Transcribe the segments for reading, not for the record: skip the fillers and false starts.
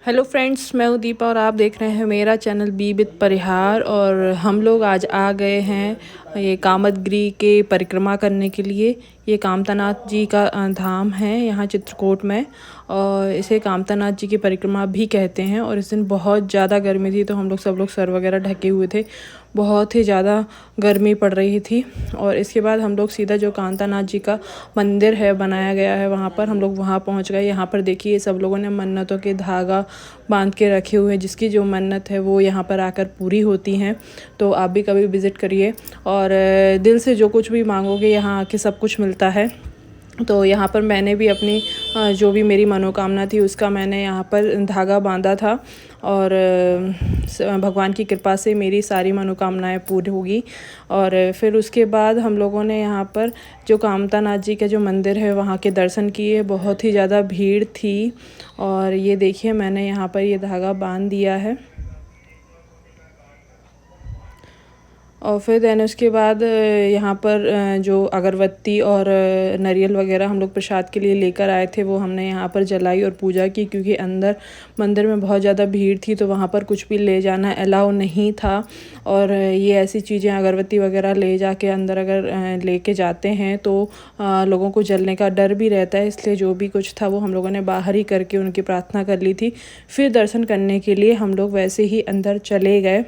Hello friends, मैं हूँ दीपा और आप देख रहे हैं मेरा चैनल बी विद परिहार। और हम लोग आज आ गए हैं ये कामदगिरी के परिक्रमा करने के लिए। ये कामतानाथ जी का धाम है यहाँ चित्रकूट में, और इसे कामतानाथ जी की परिक्रमा भी कहते हैं। और इस दिन बहुत ज़्यादा गर्मी थी, तो हम लोग सब लोग सर वगैरह ढके हुए थे, बहुत ही ज़्यादा गर्मी पड़ रही थी। और इसके बाद हम लोग सीधा जो कामतानाथ जी का मंदिर है बनाया गया है वहाँ पर हम लोग वहाँ पहुँच गए। यहाँ पर देखिए सब लोगों ने मन्नतों के धागा बांध के रखे हुए हैं, जिसकी जो मन्नत है वो यहाँ पर आकर पूरी होती हैं। तो आप भी कभी विज़िट करिए और दिल से जो कुछ भी मांगोगे यहाँ आके सब कुछ मिलता है। तो यहाँ पर मैंने भी अपनी जो भी मेरी मनोकामना थी उसका मैंने यहाँ पर धागा बांधा था, और भगवान की कृपा से मेरी सारी मनोकामनाएं पूरी होगी। और फिर उसके बाद हम लोगों ने यहाँ पर जो कामतानाथ जी का जो मंदिर है वहाँ के दर्शन किए। बहुत ही ज़्यादा भीड़ थी, और ये देखिए मैंने यहाँ पर ये धागा बांध दिया है। और फिर देन उसके बाद यहाँ पर जो अगरबत्ती और नारियल वगैरह हम लोग प्रसाद के लिए लेकर आए थे वो हमने यहाँ पर जलाई और पूजा की, क्योंकि अंदर मंदिर में बहुत ज़्यादा भीड़ थी तो वहाँ पर कुछ भी ले जाना अलाउ नहीं था। और ये ऐसी चीज़ें अगरबत्ती वगैरह ले जाके अंदर अगर लेके जाते हैं तो लोगों को जलने का डर भी रहता है, इसलिए जो भी कुछ था वो हम लोगों ने बाहर ही करके उनकी प्रार्थना कर ली थी। फिर दर्शन करने के लिए हम लोग वैसे ही अंदर चले गए।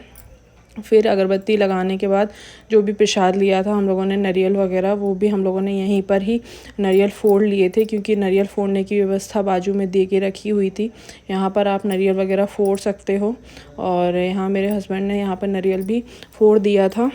फिर अगरबत्ती लगाने के बाद जो भी प्रसाद लिया था हम लोगों ने, नारियल वगैरह, वो भी हम लोगों ने यहीं पर ही नारियल फोड़ लिए थे, क्योंकि नारियल फोड़ने की व्यवस्था बाजू में दे के रखी हुई थी। यहाँ पर आप नारियल वगैरह फोड़ सकते हो, और यहाँ मेरे हस्बैंड ने यहाँ पर नारियल भी फोड़ दिया था।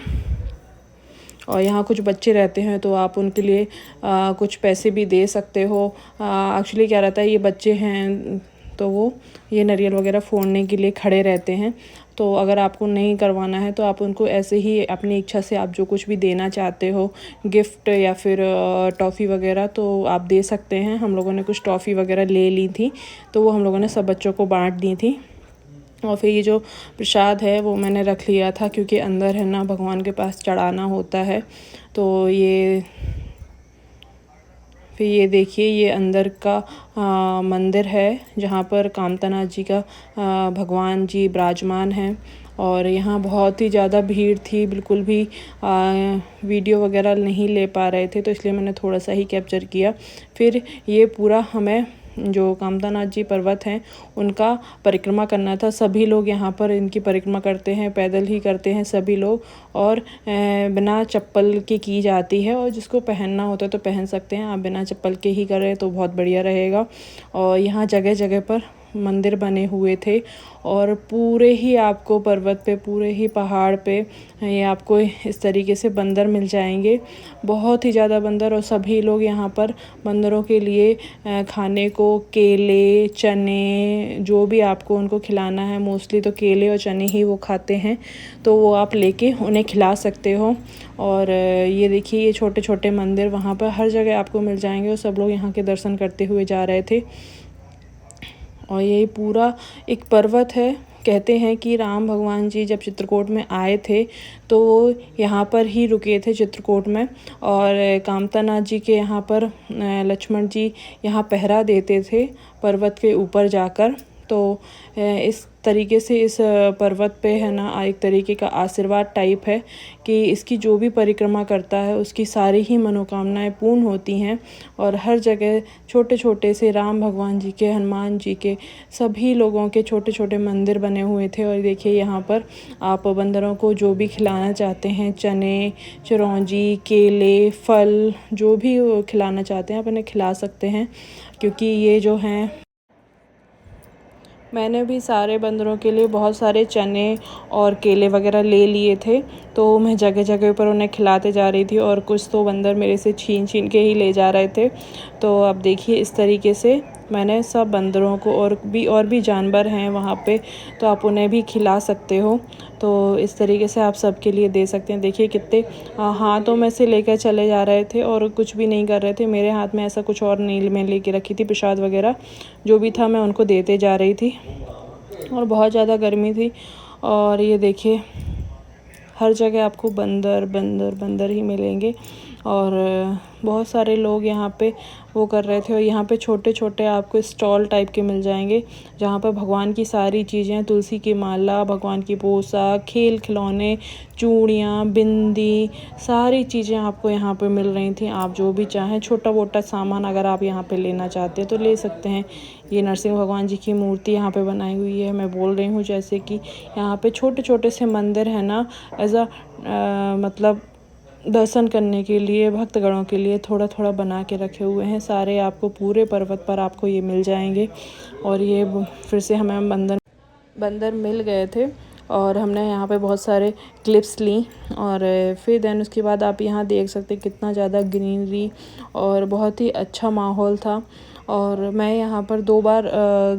और यहाँ कुछ बच्चे रहते हैं तो आप उनके लिए कुछ पैसे भी दे सकते हो। एक्चुअली क्या रहता है, ये बच्चे हैं तो वो ये नारियल वगैरह फोड़ने के लिए खड़े रहते हैं। तो अगर आपको नहीं करवाना है तो आप उनको ऐसे ही अपनी इच्छा से आप जो कुछ भी देना चाहते हो, गिफ्ट या फिर टॉफ़ी वगैरह, तो आप दे सकते हैं। हम लोगों ने कुछ टॉफ़ी वगैरह ले ली थी तो वो हम लोगों ने सब बच्चों को बांट दी थी। और फिर ये जो प्रसाद है वो मैंने रख लिया था, क्योंकि अंदर है ना भगवान के पास चढ़ाना होता है। तो ये देखिए ये अंदर का मंदिर है जहाँ पर कामतानाथ जी का भगवान जी विराजमान हैं। और यहाँ बहुत ही ज़्यादा भीड़ थी, बिल्कुल भी वीडियो वगैरह नहीं ले पा रहे थे, तो इसलिए मैंने थोड़ा सा ही कैप्चर किया। फिर ये पूरा हमें जो कामतानाथ जी पर्वत हैं उनका परिक्रमा करना था। सभी लोग यहाँ पर इनकी परिक्रमा करते हैं, पैदल ही करते हैं सभी लोग, और बिना चप्पल के की जाती है। और जिसको पहनना होता है तो पहन सकते हैं, आप बिना चप्पल के ही करें तो बहुत बढ़िया रहेगा। और यहाँ जगह जगह पर मंदिर बने हुए थे, और पूरे ही आपको पर्वत पे, पूरे ही पहाड़ पे ये आपको इस तरीके से बंदर मिल जाएंगे, बहुत ही ज़्यादा बंदर। और सभी लोग यहाँ पर बंदरों के लिए खाने को केले, चने, जो भी आपको उनको खिलाना है, मोस्टली तो केले और चने ही वो खाते हैं, तो वो आप लेके उन्हें खिला सकते हो। और ये देखिए ये छोटे छोटे मंदिर वहाँ पर हर जगह आपको मिल जाएंगे, और सब लोग यहाँ के दर्शन करते हुए जा रहे थे। और ये पूरा एक पर्वत है। कहते हैं कि राम भगवान जी जब चित्रकूट में आए थे तो वो यहाँ पर ही रुके थे चित्रकूट में, और कामतानाथ जी के यहाँ पर लक्ष्मण जी यहाँ पहरा देते थे पर्वत के ऊपर जाकर। तो इस तरीके से इस पर्वत पे है ना एक तरीके का आशीर्वाद टाइप है कि इसकी जो भी परिक्रमा करता है उसकी सारी ही मनोकामनाएं पूर्ण होती हैं। और हर जगह छोटे छोटे से राम भगवान जी के, हनुमान जी के, सभी लोगों के छोटे छोटे मंदिर बने हुए थे। और देखिए यहाँ पर आप बंदरों को जो भी खिलाना चाहते हैं, चने, चिरौंजी, केले, फल, जो भी खिलाना चाहते हैं आप इन्हें खिला सकते हैं। क्योंकि ये जो हैं, मैंने भी सारे बंदरों के लिए बहुत सारे चने और केले वगैरह ले लिए थे, तो मैं जगह जगह पर उन्हें खिलाते जा रही थी, और कुछ तो बंदर मेरे से छीन छीन के ही ले जा रहे थे। तो अब देखिए इस तरीके से मैंने सब बंदरों को, और भी जानवर हैं वहाँ पे, तो आप उन्हें भी खिला सकते हो। तो इस तरीके से आप सबके लिए दे सकते हैं। देखिए कितने हाथों में से लेकर चले जा रहे थे और कुछ भी नहीं कर रहे थे। मेरे हाथ में ऐसा कुछ और नहीं, मैं लेके रखी थी प्रसाद वगैरह, जो भी था मैं उनको देते जा रही थी। और बहुत ज़्यादा गर्मी थी, और ये देखिए हर जगह आपको बंदर बंदर बंदर ही मिलेंगे। और बहुत सारे लोग यहाँ पे वो कर रहे थे। और यहाँ पे छोटे छोटे आपको स्टॉल टाइप के मिल जाएंगे जहाँ पर भगवान की सारी चीज़ें, तुलसी की माला, भगवान की पोशाक, खेल खिलौने, चूड़ियाँ, बिंदी, सारी चीज़ें आपको यहाँ पे मिल रही थी। आप जो भी चाहें छोटा मोटा सामान अगर आप यहाँ पे लेना चाहते हैं तो ले सकते हैं। ये नरसिंह भगवान जी की मूर्ति यहाँ पे बनाई हुई है। मैं बोल रही हूँ जैसे कि यहाँ पे छोटे छोटे से मंदिर है ना, एज अ मतलब दर्शन करने के लिए भक्तगणों के लिए थोड़ा थोड़ा बना के रखे हुए हैं। सारे आपको पूरे पर्वत पर आपको ये मिल जाएंगे। और ये फिर से हमें बंदर मिल गए थे और हमने यहाँ पे बहुत सारे क्लिप्स ली। और फिर देन उसके बाद आप यहाँ देख सकते हैं कितना ज़्यादा ग्रीनरी और बहुत ही अच्छा माहौल था। और मैं यहाँ पर 2 बार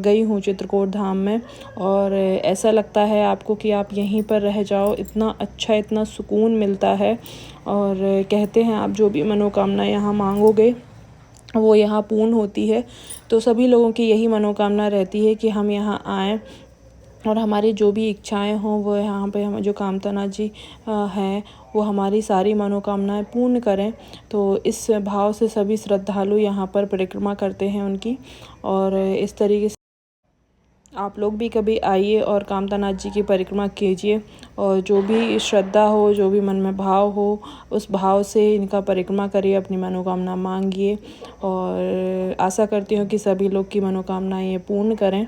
गई हूँ चित्रकूट धाम में। और ऐसा लगता है आपको कि आप यहीं पर रह जाओ, इतना अच्छा, इतना सुकून मिलता है। और कहते हैं आप जो भी मनोकामना यहाँ मांगोगे वो यहाँ पूर्ण होती है। तो सभी लोगों की यही मनोकामना रहती है कि हम यहाँ आएँ और हमारी जो भी इच्छाएं हों वो यहाँ पे हम जो कामतानाथ जी हैं वो हमारी सारी मनोकामनाएं पूर्ण करें। तो इस भाव से सभी श्रद्धालु यहाँ पर परिक्रमा करते हैं उनकी। और इस तरीके से आप लोग भी कभी आइए और कामतानाथ जी की परिक्रमा कीजिए। और जो भी श्रद्धा हो, जो भी मन में भाव हो, उस भाव से इनका परिक्रमा करिए, अपनी मनोकामना मांगिए। और आशा करती हूँ कि सभी लोग की मनोकामनाएं ये पूर्ण करें।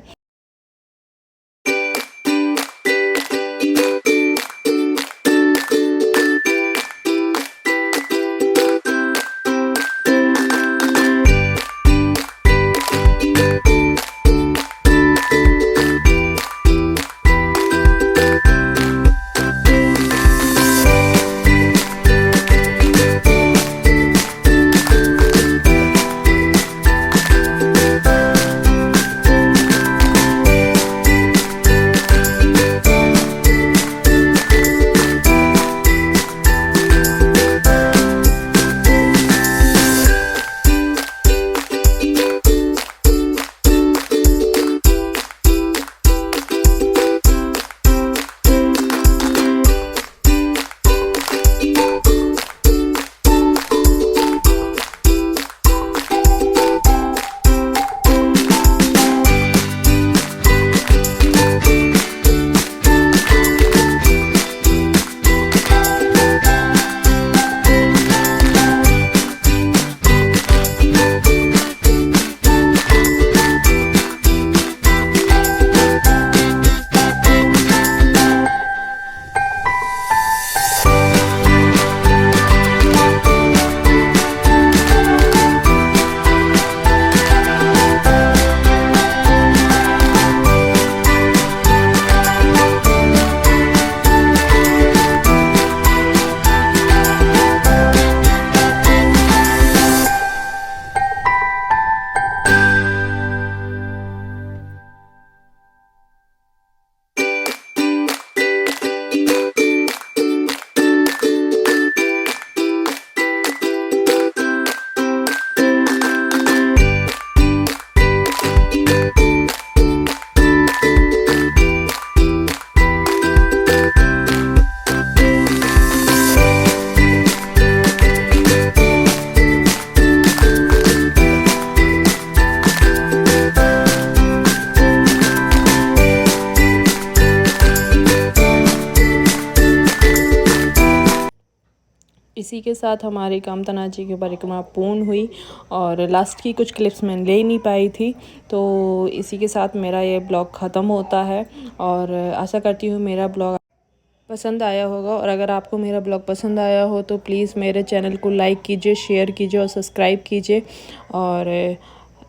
इसी के साथ हमारी कामतानाथ जी की परिक्रमा पूर्ण हुई। और लास्ट की कुछ क्लिप्स मैं ले नहीं पाई थी, तो इसी के साथ मेरा ये ब्लॉग ख़त्म होता है। और आशा करती हूँ मेरा ब्लॉग पसंद आया होगा। और अगर आपको मेरा ब्लॉग पसंद आया हो तो प्लीज़ मेरे चैनल को लाइक कीजिए, शेयर कीजिए और सब्सक्राइब कीजिए। और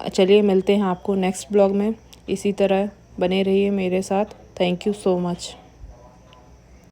चलिए मिलते हैं आपको नेक्स्ट ब्लॉग में। इसी तरह बने रहिए मेरे साथ। Thank you so much.